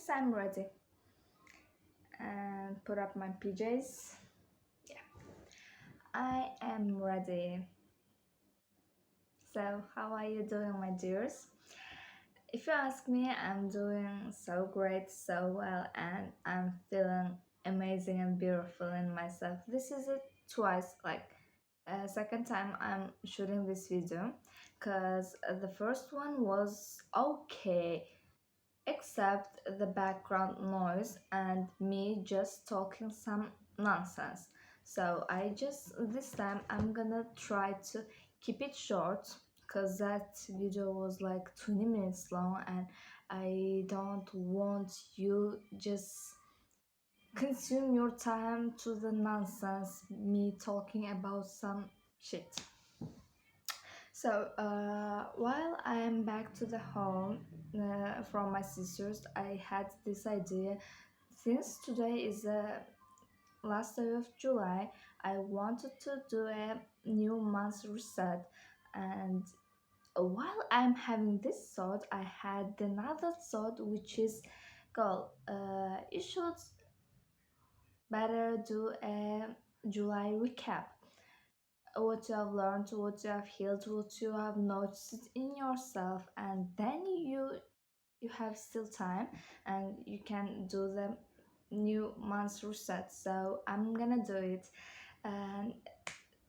guess I'm ready. And put up my PJs. Yeah, I am ready. So, how are you doing, my dears? If you ask me, I'm doing so great, so well, and I'm feeling amazing and beautiful in myself. This is it twice, like second time I'm shooting this video, because the first one was okay, except the background noise and me just talking some nonsense. So I just this time I'm gonna try to keep it short because that video was like 20 minutes long and I don't want you just consume your time to the nonsense me talking about some shit. So while I am back to the home from my sisters, I had this idea. Since today is the last day of July, I wanted to do a new month reset. And while I'm having this thought, I had another thought, which is, girl, you should better do a July recap, what you have learned, what you have healed, what you have noticed in yourself, and then you have still time and you can do the new month reset. So I'm gonna do it. And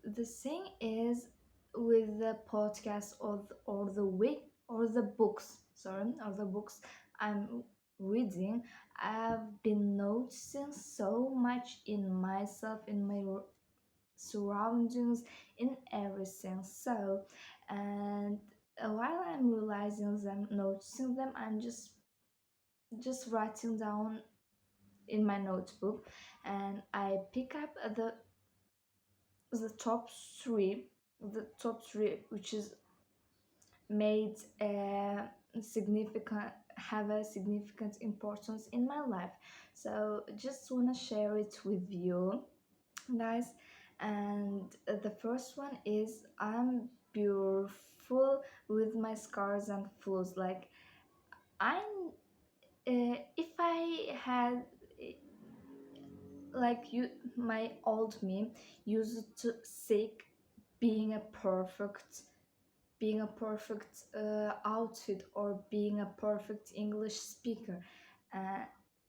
the thing is with the podcast or the week or the books, sorry, or the books I'm reading, I've been noticing so much in myself, in my surroundings, in everything. So, and while I'm realizing them, noticing them, I'm just writing down in my notebook, and I pick up the top three, the top three, which is made a significant have a significant importance in my life. So just wanna share it with you guys. And the first one is I'm beautiful with my scars and flaws. Like I'm if I had like you my old me used to seek being a perfect outfit or being a perfect English speaker. Uh,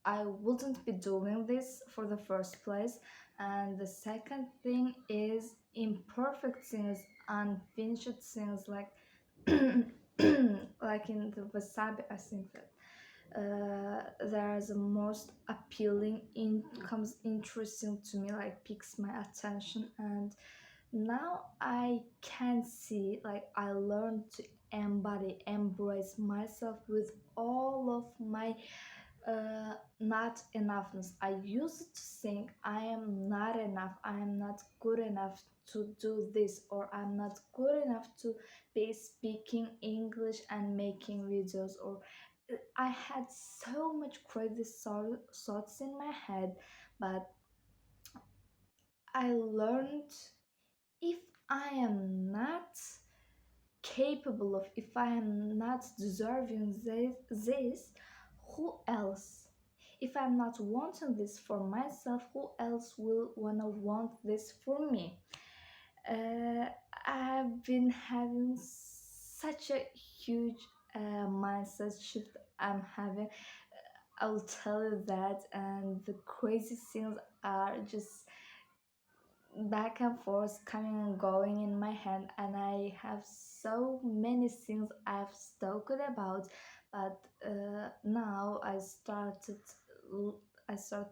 I wouldn't be doing this for the first place. And the second thing is imperfect things, unfinished things, like like in the wasabi. I think that there's the most appealing in comes interesting to me, like picks my attention. And now I can see, like I learned to embrace myself with all of my not enoughness. I used to think I am not enough, I am not good enough to do this, or I'm not good enough to be speaking English and making videos, or I had so much crazy thoughts in my head. But I learned, if I am not capable of, if I am not deserving this, who else? If I'm not wanting this for myself, who else will wanna want this for me? uh, I've been having such a huge mindset shift. I'm having, I'll tell you that. And the crazy things are just back and forth, coming and going in my head, and I have so many things I've spoken about. But now I start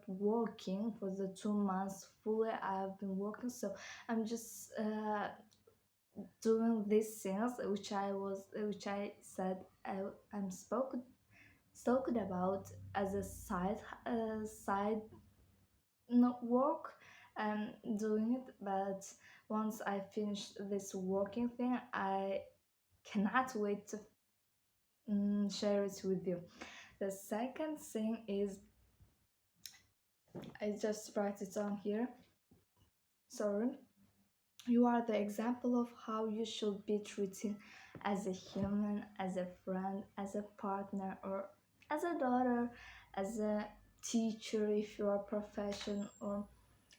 working for the 2 months fully. I've been working, so I'm just doing these things which I said I'm spoken about as a side work. I'm doing it, but once I finish this working thing, I cannot wait to share it with you. The second thing is, I just write it down here. Sorry. You are the example of how you should be treated as a human, as a friend, as a partner, or as a daughter, as a teacher, if you are a profession or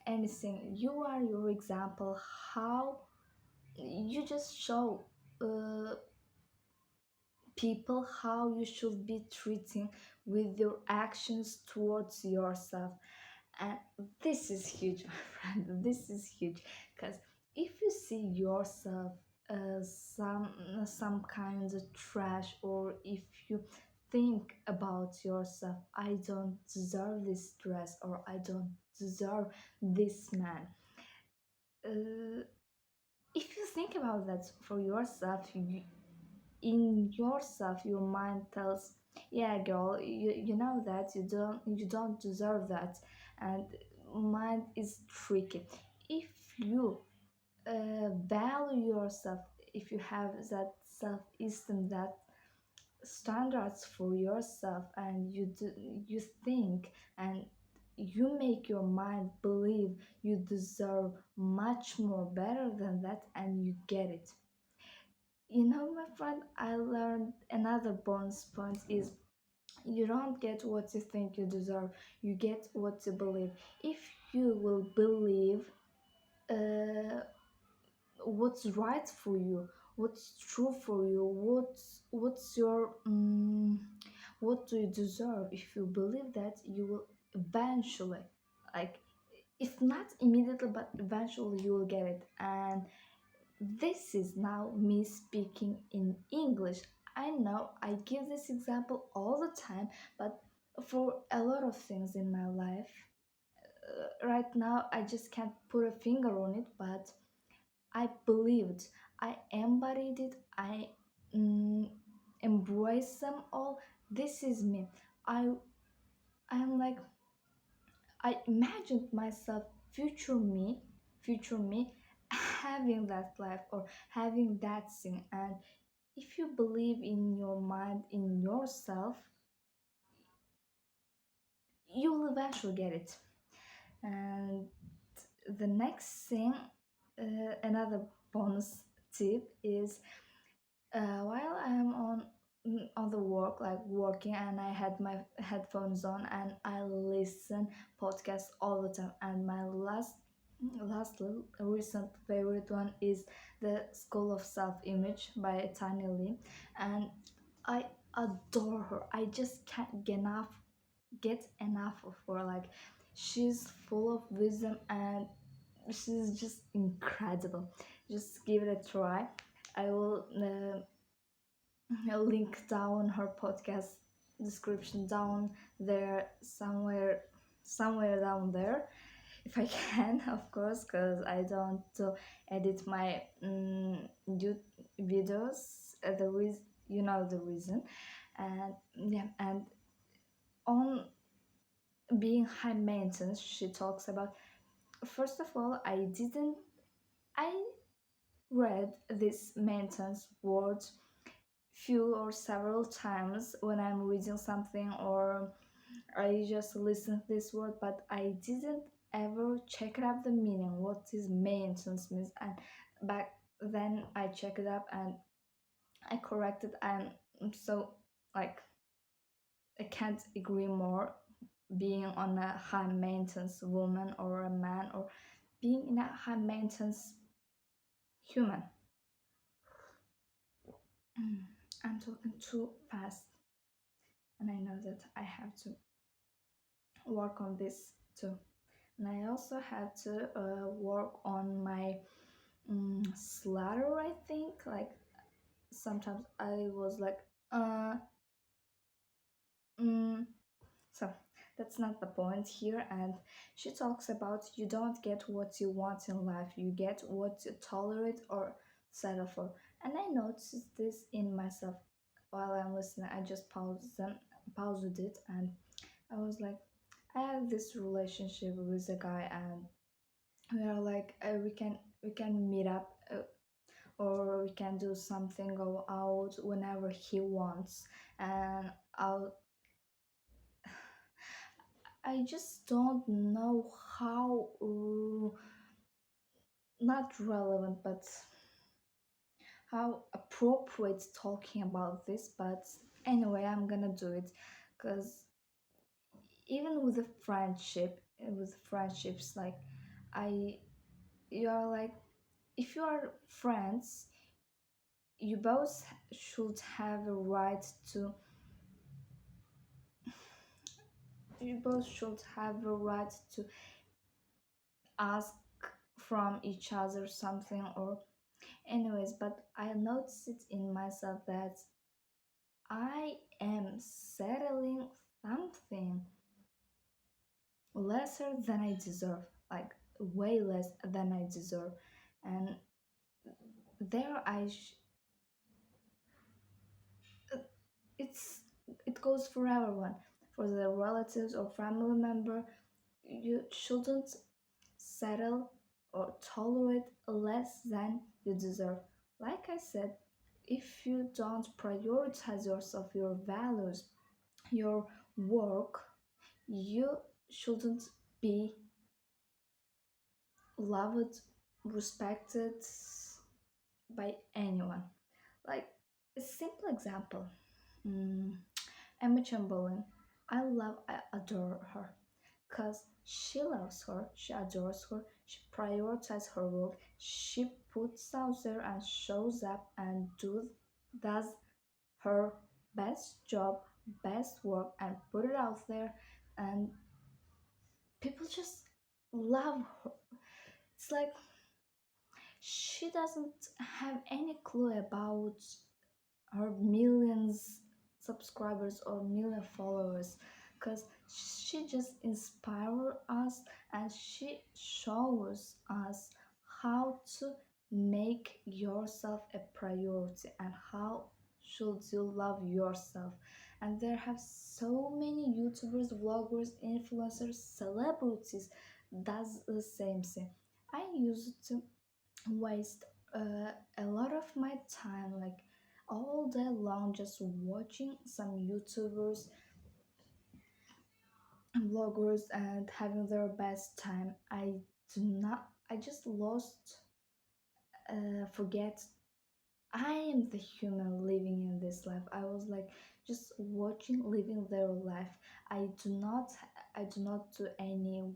anything, you are your example. How you just show uh, people how you should be treating with your actions towards yourself. And this is huge, my friend. This is huge because if you see yourself as some kinds of trash, or if you think about yourself, I don't deserve this dress, or I don't deserve this man. uh, if you think about that for yourself, in yourself your mind tells, yeah girl, you know that you don't deserve that. And mind is tricky. If you value yourself, if you have that self-esteem, that standards for yourself, and you think, and you make your mind believe you deserve much more better than that, and you get it. You know, my friend, I learned another bonus point is you don't get what you think you deserve, you get what you believe. If you will believe uh, what's right for you, what's true for you, what's your what do you deserve, if you believe that, you will eventually, like, if not immediately, but eventually you will get it. And this is now me speaking in English. I know I give this example all the time, but for a lot of things in my life, right now I just can't put a finger on it, but I believed, I embodied it, I mm, embrace them all. This is me. I'm like, I imagined myself, future me, having that life or having that thing. And if you believe in your mind, in yourself, you will eventually get it. And the next thing, another bonus tip is, while I'm on the work, like working, and I had my headphones on and I listen podcasts all the time. And my last recent favorite one is the School of Self Image by Tanya Lee, and I adore her. I just can't get enough of her. Like, she's full of wisdom and she's just incredible. Just give it a try. I will link down her podcast description down there, somewhere down there, if I can, of course, because I don't edit my videos. The reason, you know the reason. And yeah, and on being high maintenance, she talks about, first of all, I read this maintenance word few or several times when I'm reading something, or I just listen to this word, but I didn't ever check it up the meaning, what is maintenance means. And back then I checked it up and I corrected, and so, like, I can't agree more. Being on a high maintenance woman or a man, or being in a high maintenance human. I'm talking too fast, and I know that I have to work on this too. And I also had to work on my slaughter, I think. Like, sometimes I was like, mm. So that's not the point here. And she talks about, you don't get what you want in life, you get what you tolerate or settle for. And I noticed this in myself. While I'm listening, I just paused it, and I was like, I have this relationship with a guy, and we are like, we can meet up, or we can do something, go out whenever he wants. And I just don't know how, not relevant, but how appropriate talking about this. But anyway, I'm gonna do it. because even with a friendship, with friendships, like I you are like, if you are friends, you both should have a right to you both should have a right to ask from each other something, or anyways. But I noticed it in myself that I am settling something lesser than I deserve, like way less than I deserve. And there it's it goes for everyone, for the relatives or family member. You shouldn't settle or tolerate less than you deserve. Like I said, if you don't prioritize yourself, your values, your work, you shouldn't be loved, respected by anyone. Like a simple example, mm, Emma Chamberlain. I adore her because she loves her, she adores her, she prioritizes her work, she puts out there and shows up and does her best job, best work, and put it out there, and people just love her. It's like she doesn't have any clue about her millions subscribers or million followers, because she just inspires us and she shows us how to make yourself a priority and how should you love yourself. And there have so many youtubers, vloggers, influencers, celebrities does the same thing. I used to waste a lot of my time, like all day long, just watching some YouTubers and vloggers and having their best time. I just lost, forget I am the human living in this life. I was like just watching, living their life. I do not, I do not do any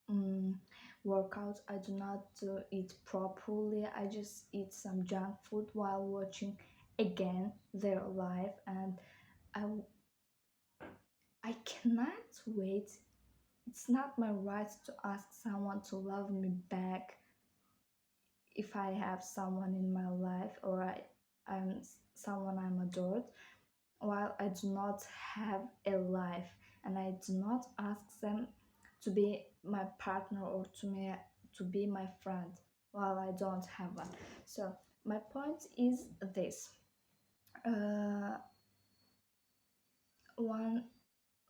um, workouts. I do not eat properly. I just eat some junk food while watching again their life, and I, I cannot wait. It's not my right to ask someone to love me back if I have someone in my life, or I'm someone I'm adored, while I do not have a life, and I do not ask them to be my partner or to be my friend while I don't have one. So my point is this: uh, one,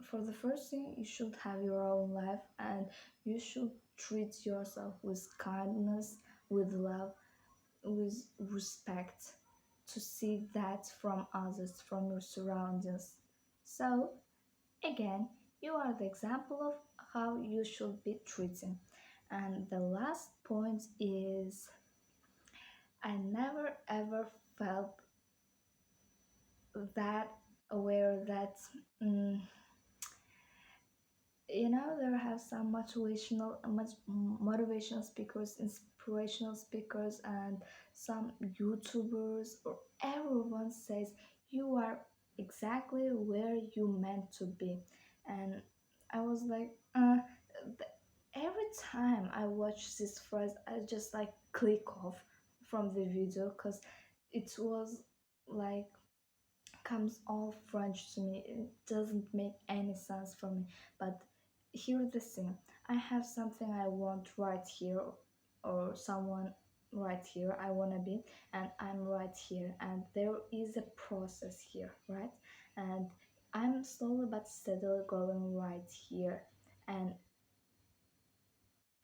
for the first thing, you should have your own life, and you should treat yourself with kindness, with love, with respect, to see that from others, from your surroundings. So, again, you are the example of how you should be treating. And the last point is, I never ever felt that aware that mm, there have some motivational speakers, inspirational speakers, and some YouTubers, or everyone says you are exactly where you meant to be. And I was like, every time I watch this phrase, I just like click off from the video, because it was like comes all French to me. It doesn't make any sense for me. But here's the thing: I have something I want right here, or someone right here I want to be, and I'm right here, and there is a process here, right? And I'm slowly but steadily going right here. And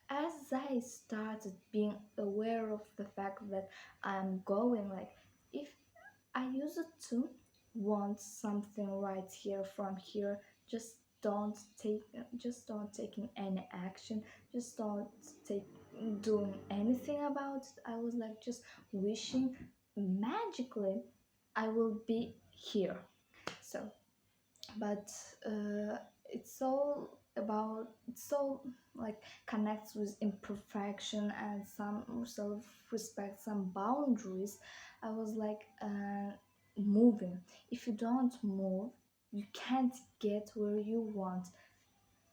as I started being aware of the fact that I'm going, like, if I used to want something right here from here, just don't take just don't taking any action, just don't take doing anything about it. I was like just wishing magically I will be here. So but it's all about it's all like connects with imperfection and some self-respect, some boundaries. I was like moving. If you don't move, you can't get where you want.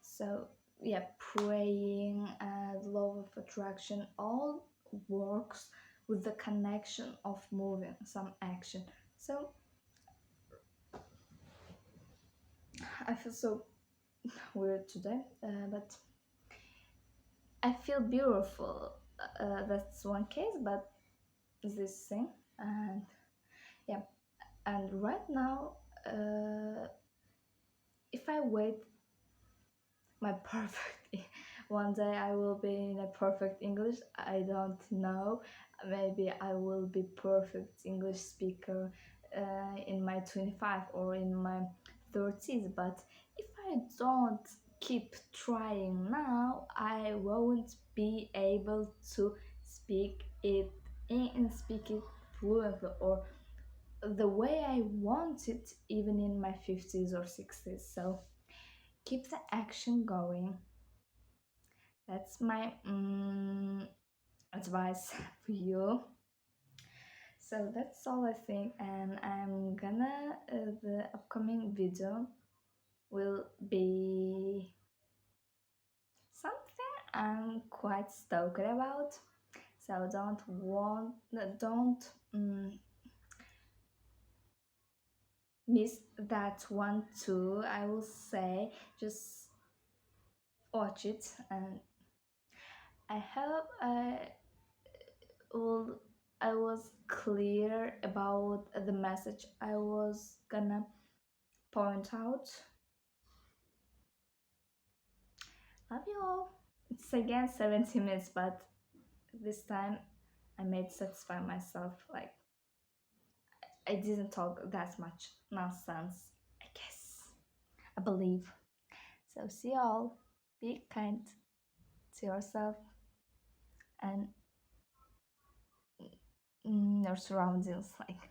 So yeah, praying and law of attraction all works with the connection of moving some action. So I feel so weird today, but I feel beautiful. That's one case, but this thing, and yeah, and right now, if I wait my perfect, one day I will be in a perfect English. I don't know. Maybe I will be perfect English speaker in my 25 or in my 30s. But if I don't keep trying now, I won't be able to speak it and speak it fluently or the way I want it, even in my 50s or 60s. So keep the action going. That's my advice for you. So that's all I think, and I'm gonna the upcoming video will be something I'm quite stoked about. So don't miss that one too. I will say just watch it, and I hope will I was clear about the message I was gonna point out. Love you all. It's again 70 minutes, but this time I made satisfy myself. Like I didn't talk that much nonsense, I guess. I believe. So see y'all. Be kind to yourself and your surroundings. Like